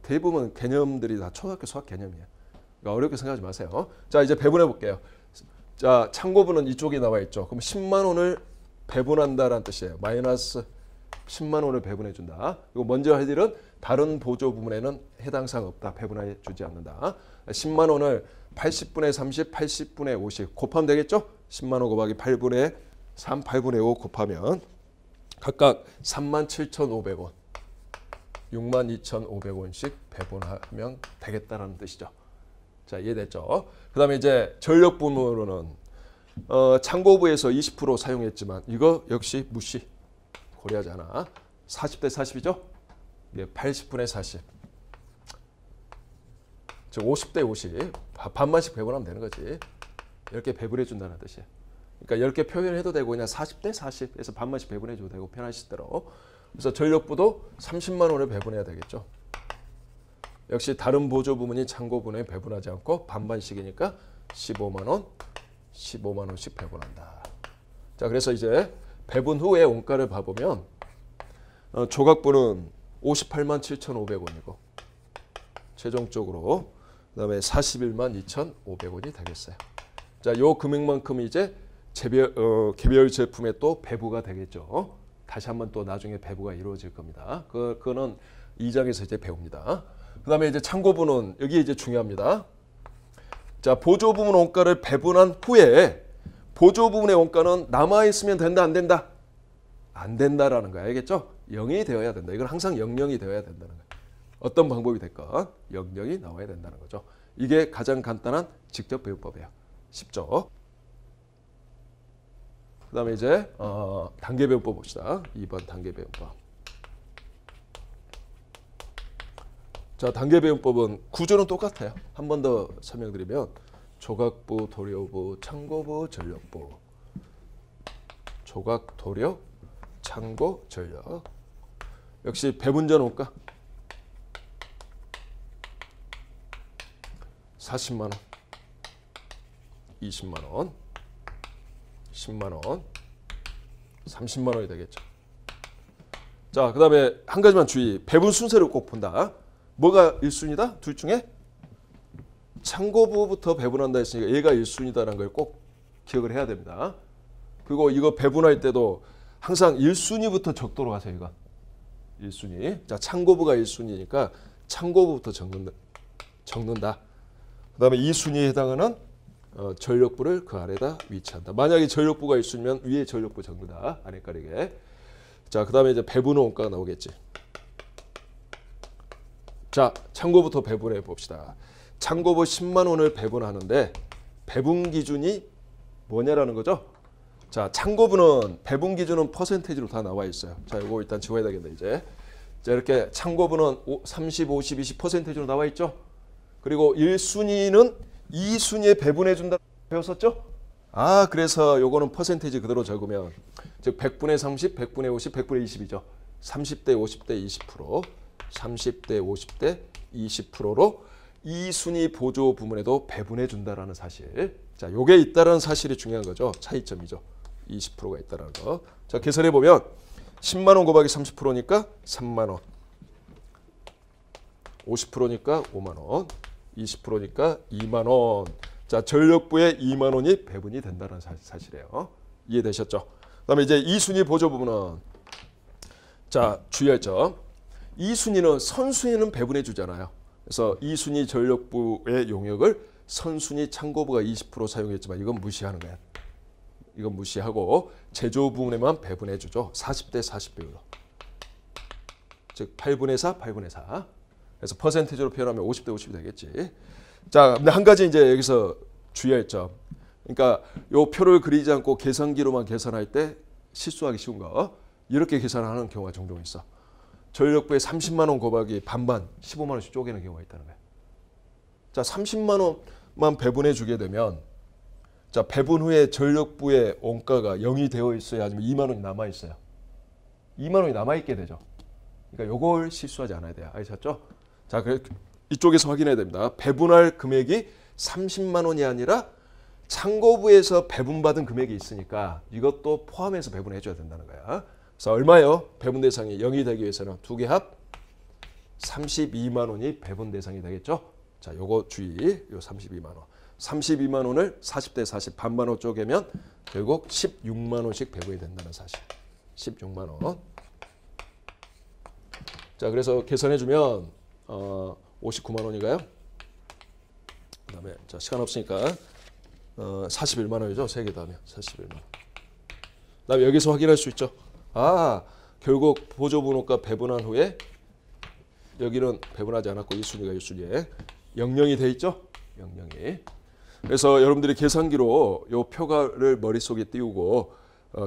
S1: 대부분 개념들이 다 초등학교 수학 개념이에요. 그러니까 어렵게 생각하지 마세요. 자, 이제 배분해 볼게요. 자, 창고분은 이쪽에 나와 있죠. 그럼 10만 원을 배분한다라는 뜻이에요. 마이너스 10만 원을 배분해 준다. 그리고 먼저 할 일은 다른 보조 부분에는 해당 사항 없다. 배분해 주지 않는다. 10만 원을 80분의 30, 80분의 50 곱하면 되겠죠? 10만 원 곱하기 8분의 3, 8분의 5 곱하면 각각 37,500원, 62,500원씩 배분하면 되겠다라는 뜻이죠. 자, 이해됐죠? 그 다음에 이제 전력 부분으로는 창고부에서 20% 사용했지만 이거 역시 무시, 고려하지 않아. 40대 40이죠? 이게 80분의 40. 즉 50대 50. 반반씩 배분하면 되는 거지. 이렇게 배분해 준다는 뜻이에요. 그러니까 10개 표현해도 되고 그냥 40대 40에서 반반씩 배분해 줘도 되고 편하실 대로. 그래서 전력부도 30만 원을 배분해야 되겠죠. 역시 다른 보조 부문이 창고분에 배분하지 않고 반반씩이니까 15만 원, 15만 원씩 배분한다. 자, 그래서 이제 배분 후에 원가를 봐보면 조각분은 58만 7,500원이고 최종적으로 그다음에 41만 2,500원이 되겠어요. 자, 요 금액만큼 이제 개별 제품에 또 배부가 되겠죠. 다시 한번 또 나중에 배부가 이루어질 겁니다. 그거는 2장에서 이제 배웁니다. 그다음에 이제 창고분은 여기 이제 중요합니다. 자, 보조 부분 원가를 배분한 후에 보조 부분의 원가는 남아 있으면 된다, 안 된다? 안 된다라는 거 알겠죠? 0이 되어야 된다. 이건 항상 00이 되어야 된다는 거예요. 어떤 방법이 될건 00이 나와야 된다는 거죠. 이게 가장 간단한 직접 배분법이에요. 쉽죠? 그 다음에 이제 단계 배분법 봅시다. 2번 단계 배분법. 자, 단계 배분법은 구조는 똑같아요. 한 번 더 설명드리면 조각부, 도료부, 창고부, 전력부. 조각, 도료, 창고, 전력. 역시 배분 전 원가 40만 원, 20만 원, 10만 원, 30만 원이 되겠죠. 자, 그 다음에 한 가지만 주의. 배분 순서를 꼭 본다. 뭐가 1순위다? 둘 중에? 창고부부터 배분한다 했으니까 얘가 1순위다라는 걸 꼭 기억을 해야 됩니다. 그리고 이거 배분할 때도 항상 1순위부터 적도록 하세요. 이거 1순위. 자, 창고부가 1순위니까 창고부부터 적는다. 그 다음에 2순위에 해당하는 전력부를 그 아래다 위치한다. 만약에 전력부가 1순위면 위에 전력부 적는다. 안 헷갈리게. 자, 그다음에 이제 배분 원가가 나오겠지. 자, 창고부터 배분해 봅시다. 창고부 10만 원을 배분하는데 배분 기준이 뭐냐라는 거죠. 자, 창고부는 배분 기준은 퍼센테이지로 다 나와 있어요. 자, 이거 일단 지워야 되겠네 이제. 자, 이렇게 창고부는 30, 50, 20 퍼센테이지로 나와 있죠. 그리고 1순위는 2순위에 배분해 준다 배웠었죠? 아, 그래서 요거는 퍼센테이지 그대로 적으면 즉 100분의 30, 100분의 50, 100분의 20이죠. 30대 50대 20%, 30대 50대 20%로 2순위 보조 부문에도 배분해 준다라는 사실. 자, 요게 있다라는 사실이 중요한 거죠. 차이점이죠. 20%가 있다라는 거. 자, 계산해 보면 10만 원 곱하기 30%니까 3만 원. 50%니까 5만 원. 20%니까 2만 원. 자, 전력부에 2만 원이 배분이 된다는 사실이에요. 이해되셨죠? 그다음에 이제 2순위 보조 부분은 자, 주의할 점. 2순위는 선순위는 배분해 주잖아요. 그래서 2순위 전력부의 용역을 선순위 창고부가 20% 사용했지만 이건 무시하는 거야. 이건 무시하고 제조 부분에만 배분해 주죠. 40대 40 비율로. 즉 8분의 4, 8분의 4. 그래서 퍼센테이지로 표현하면 50대 50이 되겠지. 자, 근데 한 가지 이제 여기서 주의할 점. 그러니까 요 표를 그리지 않고 계산기로만 계산할 때 실수하기 쉬운 거. 이렇게 계산하는 경우가 종종 있어. 전력부에 30만 원 곱하기 반반 15만 원씩 쪼개는 경우가 있다는 거야. 자, 30만 원만 배분해 주게 되면 자, 배분 후에 전력부의 원가가 0이 되어 있어야 하지만 2만 원이 남아 있어요. 2만 원이 남아 있게 되죠. 그러니까 요걸 실수하지 않아야 돼요. 아시겠죠? 자, 그래 이쪽에서 확인해야 됩니다. 배분할 금액이 30만 원이 아니라 창고부에서 배분받은 금액이 있으니까 이것도 포함해서 배분해 줘야 된다는 거야. 그래서 얼마요? 배분 대상이 0이 되기 위해서는 두 개 합 32만 원이 배분 대상이 되겠죠? 자, 요거 주의. 요 32만 원. 32만 원을 40대 40 반반으로 쪼개면 결국 16만 원씩 배분이 된다는 사실. 16만 원. 자, 그래서 계산해 주면 59만 원인가요? 그다음에 자, 시간 없으니까 41만 원이죠. 세 개 다 하면 41만 원. 그다음에 여기서 확인할 수 있죠. 아, 결국 보조분호가 배분한 후에 여기는 배분하지 않았고 1순위가 1순위에 00이 돼 있죠. 00이. 그래서 여러분들이 계산기로 요 표가를 머릿속에 띄우고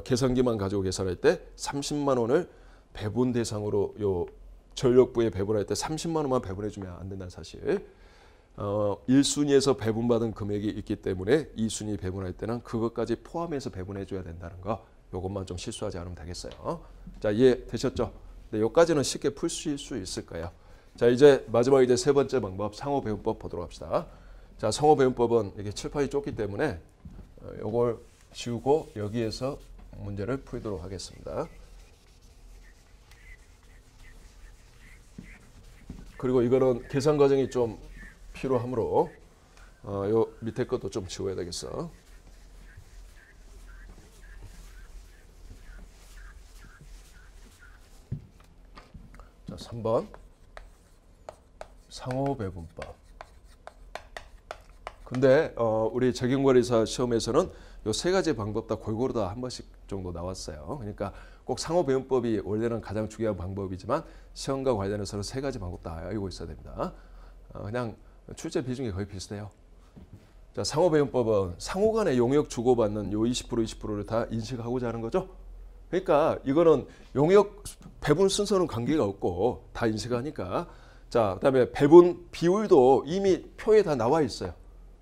S1: 계산기만 가지고 계산할 때 30만 원을 배분 대상으로 요 전력부에 배분할 때 30만 원만 배분해 주면 안 된다는 사실. 1순위에서 배분받은 금액이 있기 때문에 2순위 배분할 때는 그것까지 포함해서 배분해 줘야 된다는 거. 요것만 좀 실수하지 않으면 되겠어요. 자, 이해되셨죠? 네, 요까지는 쉽게 풀실 수 있을 거예요. 자, 이제 마지막 이제 세 번째 방법 상호 배분법 보도록 합시다. 자, 상호 배분법은 이게 칠판이 좁기 때문에 요걸 지우고 여기에서 문제를 풀도록 하겠습니다. 그리고 이거는 계산 과정이 좀 필요하므로 요 밑에 것도 좀 지워야 되겠어. 자, 3번 상호 배분법. 근데 우리 적용거래사 시험에서는 요 세 가지 방법 다 골고루 다 한 번씩 정도 나왔어요. 그러니까 꼭 상호 배분법이 원래는 가장 중요한 방법이지만 시험과 관련해서는 세 가지 방법 다 알고 있어야 됩니다. 그냥 출제 비중이 거의 비슷해요. 자, 상호 배분법은 상호 간의 용역 주고받는 요 20% 20%를 다 인식하고자 하는 거죠. 그러니까 이거는 용역 배분 순서는 관계가 없고 다 인식하니까. 자, 그다음에 배분 비율도 이미 표에 다 나와 있어요.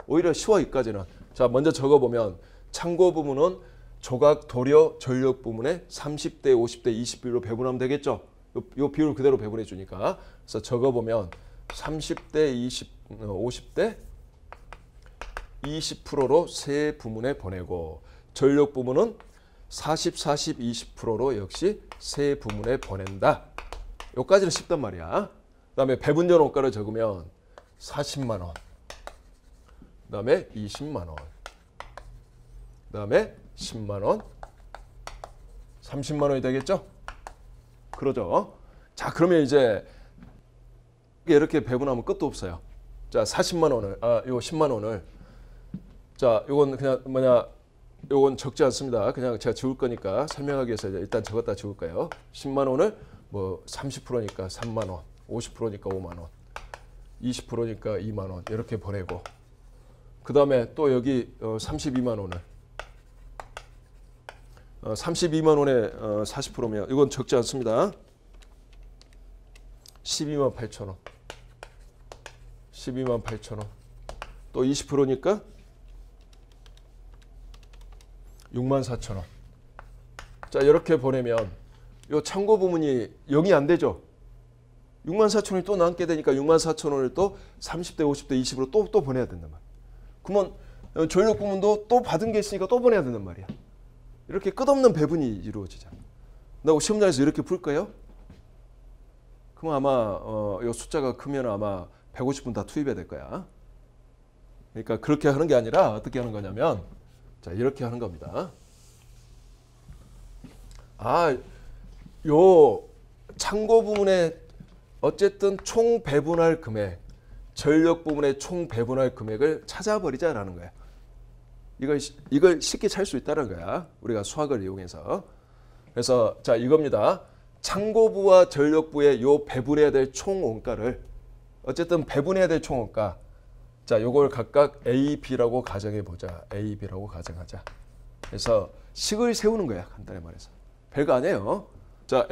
S1: 오히려 쉬워 여기까지는. 자, 먼저 적어보면 창고 부문은 조각, 도료, 전력 부문에 30대, 50대, 20비율로 배분하면 되겠죠. 요 비율을 그대로 배분해 주니까. 그래서 적어보면 30대, 50대, 20%로 세 부문에 보내고 전력 부문은 40, 40, 20%로 역시 세 부문에 보낸다. 요까지는 쉽단 말이야. 그다음에 배분전 원가를 적으면 40만 원. 그다음에 20만 원. 그다음에 10만 원. 30만 원이 되겠죠? 그러죠. 자, 그러면 이제 이렇게 배분하면 끝도 없어요. 자, 40만 원을 요 10만 원을 자, 요건 그냥 뭐냐 요건 적지 않습니다. 그냥 제가 지울 거니까 설명하기 위해서 일단 적었다 지울까요? 10만 원을 뭐 30%니까 3만 원, 50%니까 5만 원, 20%니까 2만 원 이렇게 보내고 그 다음에 또 여기 32만 원을 32만 원에 40%면 이건 적지 않습니다. 12만 8천 원, 12만 8천 원, 또 20%니까 6만 4천 원. 자 이렇게 보내면 요 참고 부문이 0이 안 되죠. 6만 4천 원이 또 남게 되니까 6만 4천 원을 또 30대, 50대, 20으로 또 보내야 된단 말이야. 그러면 전력 부문도 또 받은 게 있으니까 또 보내야 된단 말이야. 이렇게 끝없는 배분이 이루어지잖아. 나 시험장에서 이렇게 풀 거예요? 그럼 아마 이 숫자가 크면 아마 150분 다 투입해야 될 거야. 그러니까 그렇게 하는 게 아니라 어떻게 하는 거냐면 자 이렇게 하는 겁니다. 요 창고 부문에 어쨌든 총 배분할 금액, 전력 부문의 총 배분할 금액을 찾아버리자라는 거야. 이걸 쉽게 찾을 수 있다는 거야. 우리가 수학을 이용해서. 그래서 자 이겁니다. 창고부와 전력부의 요 배분해야 될 총 원가를 어쨌든 배분해야 될 총 원가. 자, 요걸 각각 A, B라고 가정해 보자. A, B라고 가정하자. 그래서 식을 세우는 거야. 간단히 말해서. 별거 아니에요. 자,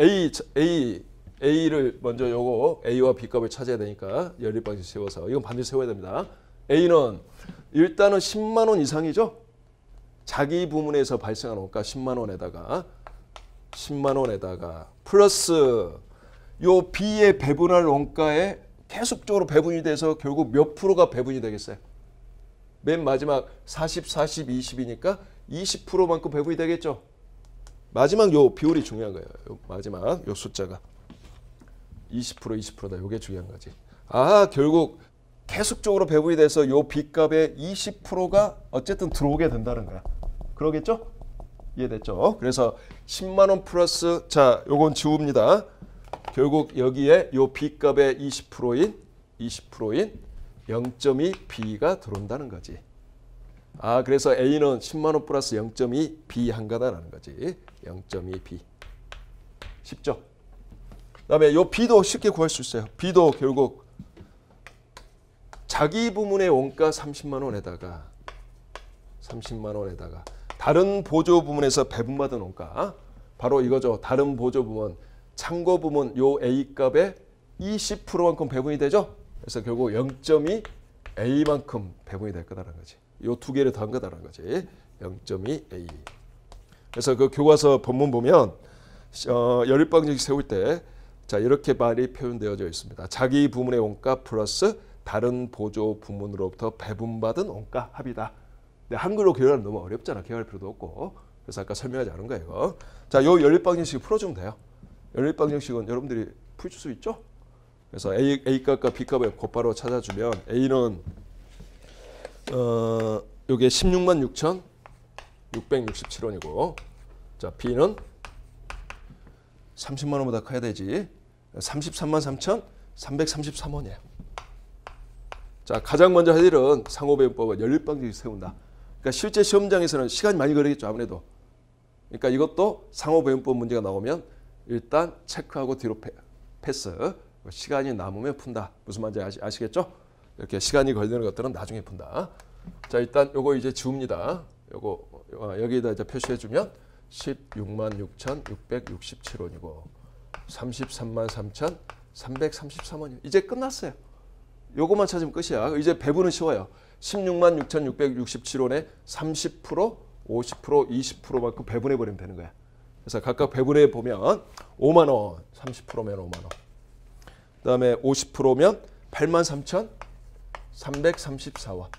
S1: A를 먼저 요거 A와 B 값을 찾아야 되니까 연립방식 세워서 이건 반드시 세워야 됩니다. A는 일단은 10만 원 이상이죠. 자기 부문에서 발생한 원가 10만 원에다가 플러스 요 B의 배분할 원가에 계속적으로 배분이 돼서 결국 몇 프로가 배분이 되겠어요? 맨 마지막 40, 40, 20이니까 20%만큼 배분이 되겠죠. 마지막 요 비율이 중요한 거예요. 요 마지막 요 숫자가 20%, 20%다. 요게 중요한 거지. 결국 계속적으로 배분이 돼서 요 B값의 20%가 어쨌든 들어오게 된다는 거야. 그러겠죠? 이해됐죠? 그래서 10만 원 플러스 자, 요건 지웁니다. 결국 여기에 요 B값의 20%인 0.2 B가 들어온다는 거지. 그래서 A는 10만 원 플러스 0.2 B 한가다라는 거지. 0.2 B. 쉽죠? 그다음에 요 B도 쉽게 구할 수 있어요. B도 결국 자기 부문의 원가 30만 원에다가 다른 보조 부문에서 배분받은 원가 바로 이거죠. 다른 보조 부문 창고 부문 요 A 값의 20%만큼 배분이 되죠. 그래서 결국 0.2 A만큼 배분이 될 거다라는 거지. 요 두 개를 더한 거다라는 거지. 0.2 A. 그래서 그 교과서 본문 보면 연립방정식 세울 때 자 이렇게 말이 표현되어져 있습니다. 자기 부문의 원가 플러스 다른 보조 부문으로부터 배분받은 원가 합이다. 근데 한글로 계산하면 너무 어렵잖아. 계산할 필요도 없고. 그래서 아까 설명하지 않은 거예요. 이거. 자, 요 연립방정식 풀어주면 돼요. 연립방정식은 여러분들이 풀 수 있죠? 그래서 A 값과 B 값을 곧바로 찾아주면 A는 요게 16만 6,667원이고 자, B는 30만 원보다 커야 되지. 33만 3,333원이에요. 자, 가장 먼저 할 일은 상호배분법은 연립방정식 세운다. 그러니까 실제 시험장에서는 시간이 많이 걸리겠죠, 아무래도. 그러니까 이것도 상호배분법 문제가 나오면 일단 체크하고 뒤로 패스. 시간이 남으면 푼다. 무슨 말인지 아시겠죠? 이렇게 시간이 걸리는 것들은 나중에 푼다. 자, 일단 요거 이제 지웁니다. 요거 여기다 이제 표시해 주면 16만 6,667원이고 33만 3,333원이에요. 이제 끝났어요. 요거만 찾으면 끝이야. 이제 배분은 쉬워요. 16만 6,667원에 30%, 50%, 20%만큼 배분해 버리면 되는 거야. 그래서 각각 배분해 보면 5만 원, 30%면 5만 원. 그다음에 50%면 83,334원.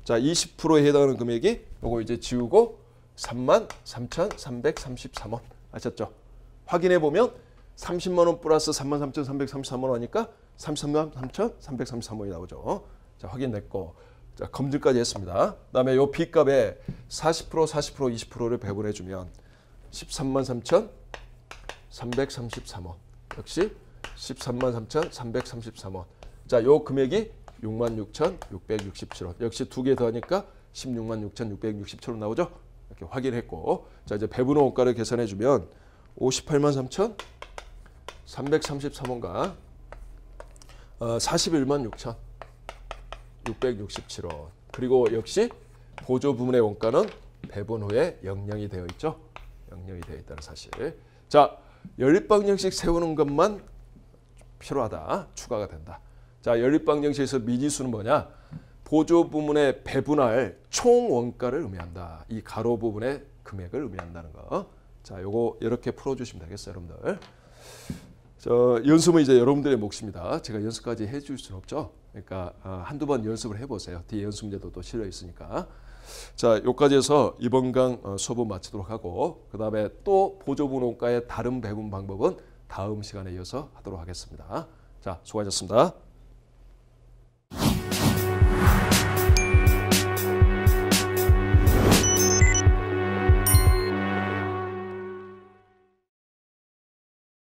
S1: 자, 20%에 해당하는 금액이 요거 이제 지우고 33,333원. 아셨죠? 확인해 보면 30만 원 플러스 33,333원 하니까 33,333원이 나오죠. 자, 확인됐고. 자, 검증까지 했습니다. 그다음에 요 B값에 40%, 20%를 배분해 주면 13만 3,333원. 역시 13만 3,333원. 자, 요 금액이 66,667원. 역시 두 개 더하니까 16만 6,667원 나오죠. 이렇게 확인했고, 자 이제 배분 후 원가를 계산해 주면 58만 3천 333원과 41만 6천 667원. 그리고 역시 보조 부문의 원가는 배분 후에 00이 되어 있죠. 00이 되어 있다는 사실. 자, 연립방정식 세우는 것만 필요하다. 추가가 된다. 자, 연립방정식에서 미지수는 뭐냐? 보조 부문에 배분할 총 원가를 의미한다. 이 가로 부분의 금액을 의미한다는 거. 자, 요거 이렇게 풀어주시면 되겠어요, 여러분들. 연습은 이제 여러분들의 몫입니다. 제가 연습까지 해줄 수는 없죠. 그러니까 한두 번 연습을 해보세요. 뒤에 연습 문제도 또 실려 있으니까. 자, 여기까지 해서 이번 강 수업은 마치도록 하고, 그 다음에 또 보조분 원가의 다른 배분 방법은 다음 시간에 이어서 하도록 하겠습니다. 자, 수고하셨습니다.